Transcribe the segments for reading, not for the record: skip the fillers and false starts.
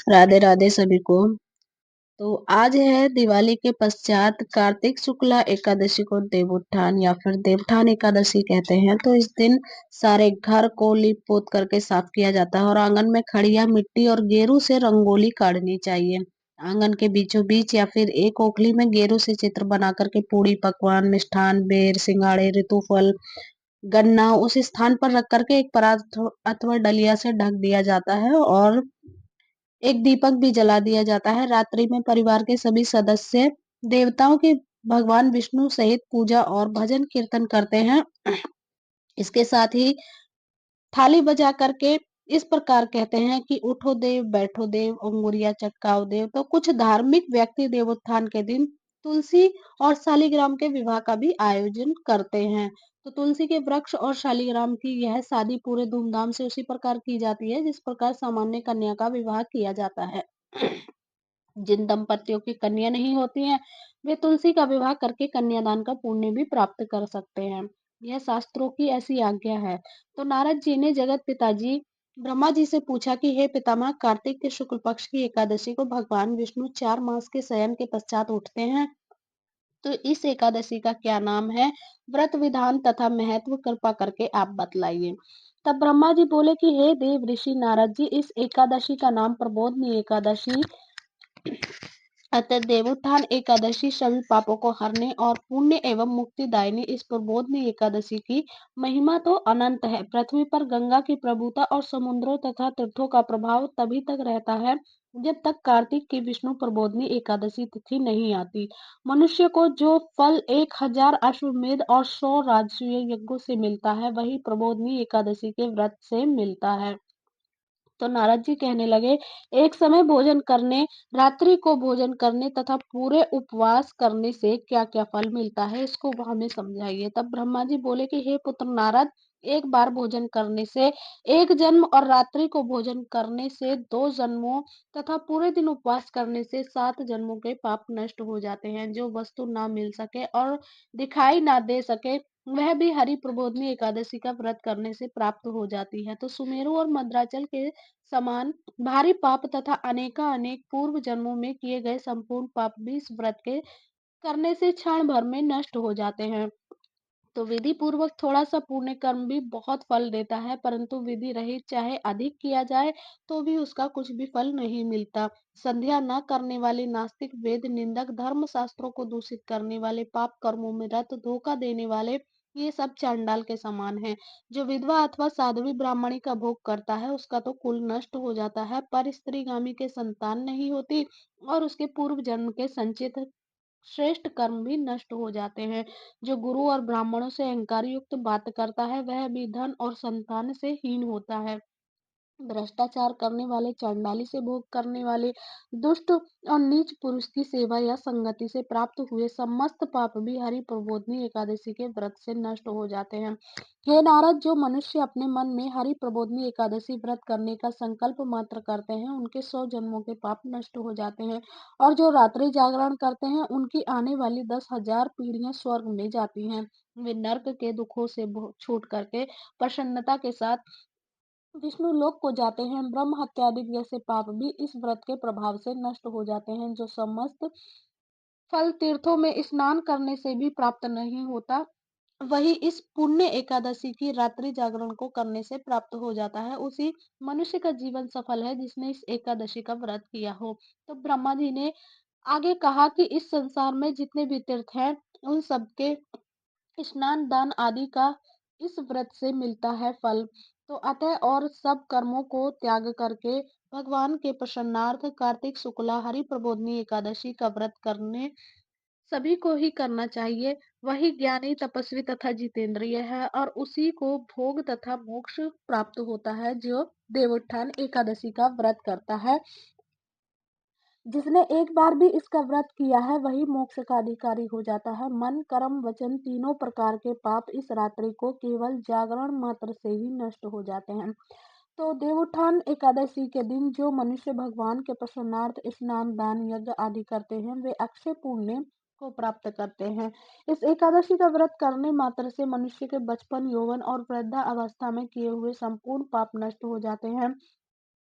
राधे राधे सभी को। तो आज है दिवाली के पश्चात कार्तिक शुक्ला एकादशी को देवोत्थान या फिर देवठान एकादशी कहते हैं। तो इस दिन सारे घर को लीप पोत करके साफ किया जाता है और आंगन में खड़िया मिट्टी और गेरू से रंगोली काटनी चाहिए। आंगन के बीचों बीच या फिर एक ओखली में गेरू से चित्र बना करके पूड़ी पकवान मिष्ठान बेर सिंगाड़े ऋतुफल गन्ना उस स्थान पर रख करके एक परात अथवा डलिया से ढक दिया जाता है और एक दीपक भी जला दिया जाता है। रात्रि में परिवार के सभी सदस्य देवताओं की भगवान विष्णु सहित पूजा और भजन कीर्तन करते हैं। इसके साथ ही थाली बजा करके इस प्रकार कहते हैं कि उठो देव बैठो देव अंगुरिया चटकाओ देव। तो कुछ धार्मिक व्यक्ति देवोत्थान के दिन तुलसी और शालिग्राम के विवाह का भी आयोजन करते हैं। तो तुलसी के वृक्ष और शालिग्राम की यह शादी पूरे धूमधाम से उसी प्रकार की जाती है जिस प्रकार सामान्य कन्या का विवाह किया जाता है। जिन दंपतियों की कन्या नहीं होती हैं, वे तुलसी का विवाह करके कन्यादान का पुण्य भी प्राप्त कर सकते हैं। यह शास्त्रों की ऐसी आज्ञा है। तो नारद जी ने जगत पिताजी ब्रह्मा जी से पूछा कि हे पितामह, कार्तिक के शुक्ल पक्ष की एकादशी को भगवान विष्णु 4 मास के शयन के पश्चात उठते हैं। तो इस एकादशी का क्या नाम है? व्रत विधान तथा महत्व कृपा करके आप बतलाइए। तब ब्रह्मा जी बोले कि हे देव ऋषि नारद जी, इस एकादशी का नाम प्रबोधनी एकादशी अतः देवोत्थान एकादशी सभी पापों को हरने और पुण्य एवं मुक्तिदायिनी इस प्रबोधनी एकादशी की महिमा तो अनंत है। पृथ्वी पर गंगा की प्रभुता और समुद्रों तथा तीर्थों का प्रभाव तभी तक रहता है जब तक कार्तिक की विष्णु प्रबोधनी एकादशी तिथि नहीं आती। मनुष्य को जो फल 1000 अश्वमेध और 100 राजसूय यज्ञों से मिलता है, वही प्रबोधनी एकादशी के व्रत से मिलता है। तो नारद जी कहने लगे, एक समय भोजन करने, रात्रि को भोजन करने तथा पूरे उपवास करने से क्या-क्या फल मिलता है, इसको हमें समझाइए। तब ब्रह्मा जी बोले कि हे पुत्र नारद, एक बार भोजन करने से 1 जन्म और रात्रि को भोजन करने से 2 जन्मों तथा पूरे दिन उपवास करने से 7 जन्मों के पाप नष्ट हो जाते हैं। जो वस्तु ना मिल सके और दिखाई ना दे सके, वह भी हरि प्रबोधनी एकादशी का व्रत करने से प्राप्त हो जाती है। तो सुमेरु और मद्राचल के समान भारी पाप तथा अनेकानेक पूर्व जन्मों में किए गए संपूर्ण पाप भी इस व्रत के करने से क्षण भर में नष्ट हो जाते हैं। तो विधि पूर्वक थोड़ा सा पुण्य कर्म भी बहुत फल देता है, परंतु विधि रहित चाहे अधिक किया जाए तो भी उसका कुछ भी फल नहीं मिलता। संध्या न करने वाले नास्तिक, वेद निंदक, धर्म शास्त्रों को दूषित करने वाले, पाप कर्मों में रत, धोखा देने वाले, ये सब चांडाल के समान है। जो विधवा अथवा साध्वी ब्राह्मणी का भोग करता है, उसका तो कुल नष्ट हो जाता है, पर स्त्रीगामी के संतान नहीं होती और उसके पूर्व जन्म के संचित श्रेष्ठ कर्म भी नष्ट हो जाते हैं। जो गुरु और ब्राह्मणों से अहंकार युक्त बात करता है, वह भी धन और संतान से हीन होता है। भ्रष्टाचार करने वाले, चांडाली से भोग करने वाले, दुष्ट और नीच पुरुष की सेवा या संगति से प्राप्त हुए समस्त पाप भी हरि प्रबोधनी एकादशी के व्रत से नष्ट हो जाते हैं। हे नारद, जो मनुष्य अपने मन में हरि प्रबोधनी एकादशी व्रत करने का संकल्प मात्र करते हैं, उनके 100 जन्मों के पाप नष्ट हो जाते हैं। और जो रात्रि जागरण करते हैं, उनकी आने वाली 10,000 पीढ़ियां स्वर्ग में जाती हैं। वे नर्क के दुखों से छूट करके प्रसन्नता के साथ विष्णु लोक को जाते हैं। ब्रह्म हत्यादि जैसे पाप भी इस व्रत के प्रभाव से नष्ट हो जाते हैं। जो समस्त फल तीर्थों में स्नान करने से भी प्राप्त नहीं होता, वही इस पुण्य एकादशी की रात्रि जागरण को करने से प्राप्त हो जाता है। उसी मनुष्य का जीवन सफल है जिसने इस एकादशी का व्रत किया हो। तो ब्रह्मा जी ने आगे कहा कि इस संसार में जितने भी तीर्थ हैं, उन सबके स्नान दान आदि का इस व्रत से मिलता है फल। तो अतः और सब कर्मों को त्याग करके भगवान के प्रसन्नार्थ कार्तिक शुक्ला हरि प्रबोधनी एकादशी का व्रत करने सभी को ही करना चाहिए। वही ज्ञानी तपस्वी तथा जितेंद्रिय है और उसी को भोग तथा मोक्ष प्राप्त होता है जो देवोत्थान एकादशी का व्रत करता है। जिसने एक बार भी इसका व्रत किया है, वही मोक्ष का अधिकारी हो जाता है। मन कर्म वचन तीनों प्रकार के पाप इस रात्रि को केवल जागरण मात्र से ही नष्ट हो जाते हैं। तो देवोत्थान एकादशी के दिन जो मनुष्य भगवान के प्रसन्नार्थ स्नान दान यज्ञ आदि करते हैं, वे अक्षय पुण्य को प्राप्त करते हैं। इस एकादशी का व्रत करने मात्र से मनुष्य के बचपन यौवन और वृद्धा अवस्था में किए हुए संपूर्ण पाप नष्ट हो जाते हैं।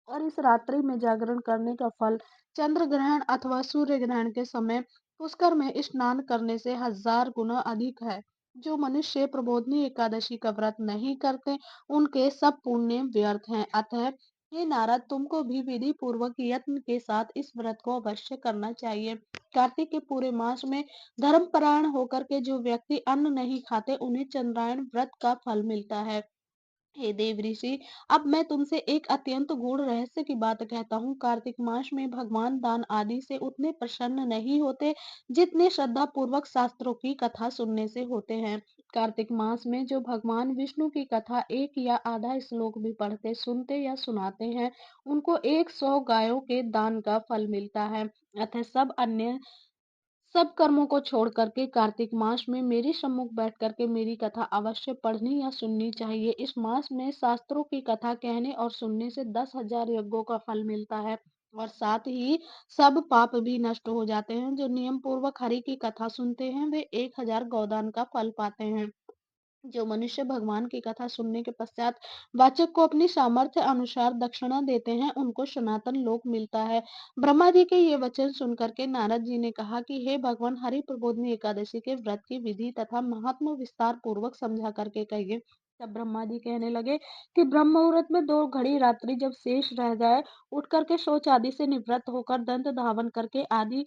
और इस रात्रि में जागरण करने का फल चंद्र ग्रहण अथवा सूर्य ग्रहण के समय पुष्कर में स्नान करने से 1000 गुना अधिक है। जो मनुष्य प्रबोधनी एकादशी का व्रत नहीं करते, उनके सब पुण्य व्यर्थ हैं। अतः हे नारद, तुमको भी विधि पूर्वक यत्न के साथ इस व्रत को अवश्य करना चाहिए। कार्तिक के पूरे मास में धर्मपरायण होकर के जो व्यक्ति अन्न नहीं खाते, उन्हें चंद्रायण व्रत का फल मिलता है। हे देव ऋषि, अब मैं तुमसे एक अत्यंत गूढ़ रहस्य की बात कहता हूँ। कार्तिक मास में भगवान दान आदि से उतने प्रसन्न नहीं होते जितने श्रद्धा पूर्वक शास्त्रों की कथा सुनने से होते हैं। कार्तिक मास में जो भगवान विष्णु की कथा एक या आधा श्लोक भी पढ़ते, सुनते या सुनाते हैं, उनको 100 गायों के दान का फल मिलता है। अतः सब कर्मों को छोड़ करके कार्तिक मास में मेरे सम्मुख बैठ करके मेरी कथा अवश्य पढ़नी या सुननी चाहिए। इस मास में शास्त्रों की कथा कहने और सुनने से 10,000 यज्ञों का फल मिलता है और साथ ही सब पाप भी नष्ट हो जाते हैं। जो नियम पूर्वक हरि की कथा सुनते हैं, वे 1000 गोदान का फल पाते हैं। जो मनुष्य भगवान की कथा सुनने के पश्चात वाचक को अपनी सामर्थ्य अनुसार दक्षिणा देते हैं, उनको सनातन लोक मिलता है। ब्रह्मा जी के ये वचन सुनकर के नारद जी ने कहा कि हे भगवान, हरि प्रबोधनी एकादशी के व्रत की विधि तथा महात्म विस्तार पूर्वक समझा करके कहिए। तब ब्रह्मा जी कहने लगे कि ब्रह्म मुहूर्त में 2 घड़ी रात्रि जब शेष रह जाए, उठ करके शौच आदि से निवृत्त होकर दंत धावन करके आदि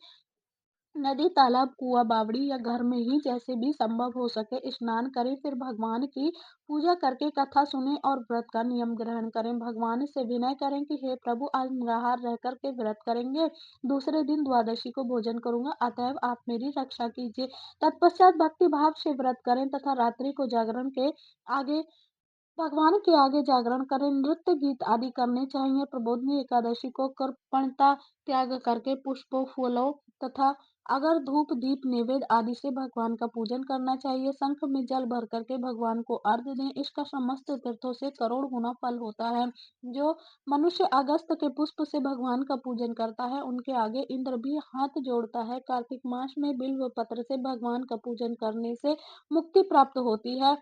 नदी, तालाब, कुआं, बावड़ी या घर में ही जैसे भी संभव हो सके स्नान करें, फिर भगवान की पूजा करके कथा सुने और व्रत का नियम ग्रहण करें। भगवान से विनय करें कि हे प्रभु, आज निराहार रह करके व्रत करेंगे, दूसरे दिन द्वादशी को भोजन करूंगा, अतएव आप मेरी रक्षा कीजिए। तत्पश्चात भक्ति भाव से व्रत करें तथा रात्रि को जागरण के आगे भगवान के आगे जागरण करें, नृत्य गीत आदि करने चाहिए। प्रबोधनी एकादशी को कृपणता त्याग करके पुष्पों, फूलों तथा अगर धूप दीप नैवेद्य आदि से भगवान का पूजन करना चाहिए। शंख में जल भर करके भगवान को अर्घ्य दें, इसका समस्त तीर्थों से करोड़ गुना फल होता है। जो मनुष्य अगस्त के पुष्प से भगवान का पूजन करता है, उनके आगे इंद्र भी हाथ जोड़ता है। कार्तिक मास में बिल्व पत्र से भगवान का पूजन करने से मुक्ति प्राप्त होती है।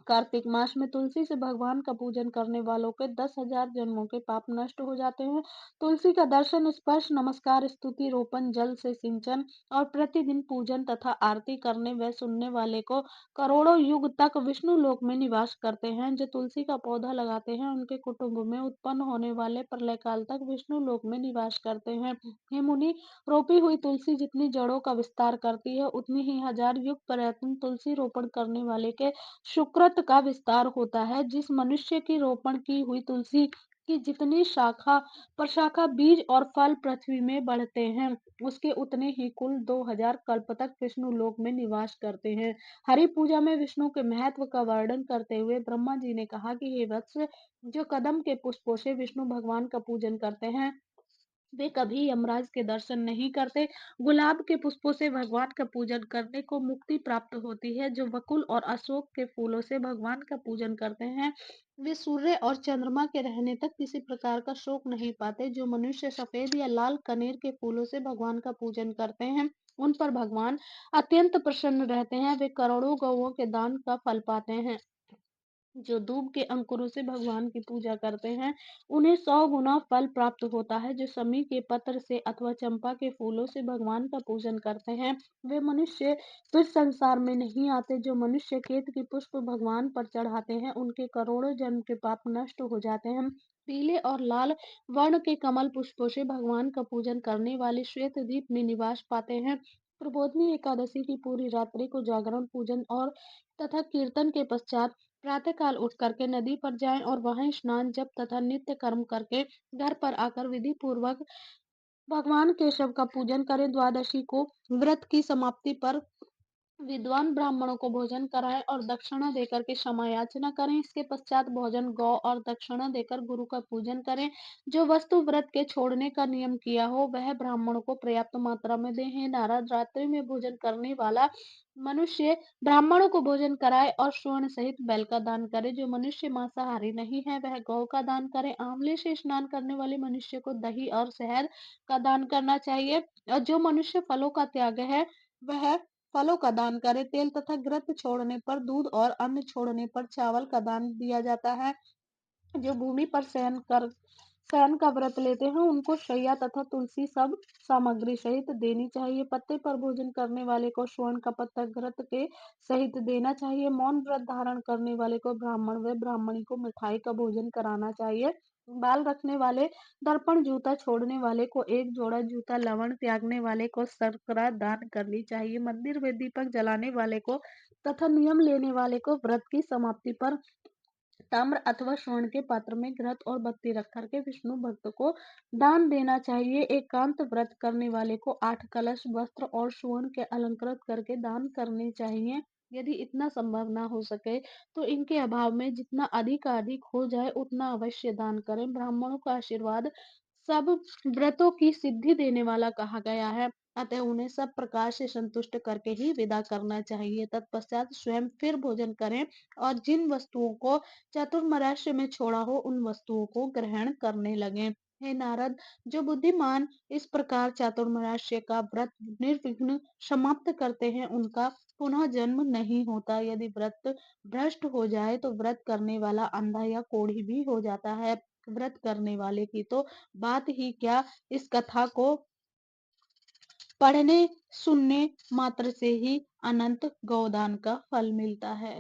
कार्तिक मास में तुलसी से भगवान का पूजन करने वालों के 10,000 जन्मों के पाप नष्ट हो जाते हैं। तुलसी का दर्शन, स्पर्श, नमस्कार, स्तुति, रोपण, जल से सिंचन और प्रतिदिन पूजन तथा आरती करने व सुनने वाले को करोड़ों युग तक विष्णु लोक में निवास करते हैं। जो तुलसी का पौधा लगाते हैं, उनके कुटुंब में उत्पन्न होने वाले प्रलय काल तक विष्णु लोक में निवास करते हैं। हे मुनि, रोपी हुई तुलसी जितनी जड़ों का विस्तार करती है, उतनी ही 1000 युग पर्यंत तुलसी रोपण करने वाले के सुकृत का विस्तार होता है। जिस मनुष्य की रोपण की हुई तुलसी की जितनी शाखा प्रशाखा, बीज और फल पृथ्वी में बढ़ते हैं, उसके उतने ही कुल 2000 कल्प तक विष्णु लोक में निवास करते हैं। हरि पूजा में विष्णु के महत्व का वर्णन करते हुए ब्रह्मा जी ने कहा कि हे वत्स, जो कदम के पुष्पों से विष्णु भगवान का पूजन करते हैं, वे कभी यमराज के दर्शन नहीं करते। गुलाब के पुष्पों से भगवान का पूजन करने को मुक्ति प्राप्त होती है। जो वकुल और अशोक के फूलों से भगवान का पूजन करते हैं, वे सूर्य और चंद्रमा के रहने तक किसी प्रकार का शोक नहीं पाते। जो मनुष्य सफेद या लाल कनेर के फूलों से भगवान का पूजन करते हैं, उन पर भगवान अत्यंत प्रसन्न रहते हैं। वे करोड़ों गौओं के दान का फल पाते हैं। जो दूब के अंकुरों से भगवान की पूजा करते हैं, उन्हें 100 गुना फल प्राप्त होता है। जो समी के पत्र से अथवा चंपा के फूलों से भगवान का पूजन करते हैं, वे मनुष्य फिर संसार में नहीं आते। जो मनुष्य केत की पुष्प भगवान पर चढ़ाते हैं, उनके करोड़ों जन्म के पाप नष्ट हो जाते हैं। पीले और लाल वर्ण के कमल पुष्पों से भगवान का पूजन करने वाले श्वेत द्वीप में निवास पाते हैं। प्रबोधनी एकादशी की पूरी रात्रि को जागरण, पूजन और तथा कीर्तन के पश्चात प्रातः काल उठ करके नदी पर जाएं और वहां स्नान, जप तथा नित्य कर्म करके घर पर आकर विधि पूर्वक भगवान केशव का पूजन करें। द्वादशी को व्रत की समाप्ति पर विद्वान ब्राह्मणों को भोजन कराएं और दक्षिणा देकर के क्षमा याचना करें। इसके पश्चात भोजन, गौ और दक्षिणा देकर गुरु का पूजन करें। जो वस्तु व्रत के छोड़ने का नियम किया हो, वह ब्राह्मणों को पर्याप्त मात्रा में दें। हे नारद, रात्रि में भोजन करने वाला मनुष्य ब्राह्मणों को भोजन कराए और स्वर्ण सहित बैल का दान करे। जो मनुष्य मांसाहारी नहीं है, वह गौ का दान करे। आंवले से स्नान करने वाले मनुष्य को दही और शहद का दान करना चाहिए। और जो मनुष्य फलों का त्याग है, वह फलों का दान करे। तेल तथा घृत छोड़ने पर दूध और अन्न छोड़ने पर चावल का दान दिया जाता है। जो भूमि पर शयन कर शयन का व्रत लेते हैं उनको शैया तथा तुलसी सब सामग्री सहित देनी चाहिए। पत्ते पर भोजन करने वाले को स्वर्ण का पत्ता घृत के सहित देना चाहिए। मौन व्रत धारण करने वाले को ब्राह्मण व ब्राह्मणी को मिठाई का भोजन कराना चाहिए। बाल रखने वाले, दर्पण जूता छोड़ने वाले को एक जोड़ा जूता, लवण त्यागने वाले को शर्करा दान करनी चाहिए। मंदिर में दीपक जलाने वाले को तथा नियम लेने वाले को व्रत की समाप्ति पर ताम्र अथवा स्वर्ण के पात्र में घृत और बत्ती रख करके विष्णु भक्त को दान देना चाहिए। एकांत व्रत करने वाले को 8 कलश वस्त्र और स्वर्ण के अलंकृत करके दान करने चाहिए। यदि इतना संभव ना हो सके तो इनके अभाव में जितना अधिक हो जाए उतना अवश्य दान करें। ब्राह्मणों का आशीर्वाद सब व्रतों की सिद्धि देने वाला कहा गया है, अतः उन्हें सब प्रकार से संतुष्ट करके ही विदा करना चाहिए। तत्पश्चात स्वयं फिर भोजन करें और जिन वस्तुओं को चातुर्मास्य में छोड़ा हो उन वस्तुओं को ग्रहण करने लगे। हे नारद, जो बुद्धिमान इस प्रकार चातुर्मास्य का व्रत निर्विघ्न समाप्त करते हैं उनका पुनः जन्म नहीं होता। यदि व्रत भ्रष्ट हो जाए तो व्रत करने वाला अंधा या कोढ़ी भी हो जाता है। व्रत करने वाले की तो बात ही क्या, इस कथा को पढ़ने सुनने मात्र से ही अनंत गोदान का फल मिलता है।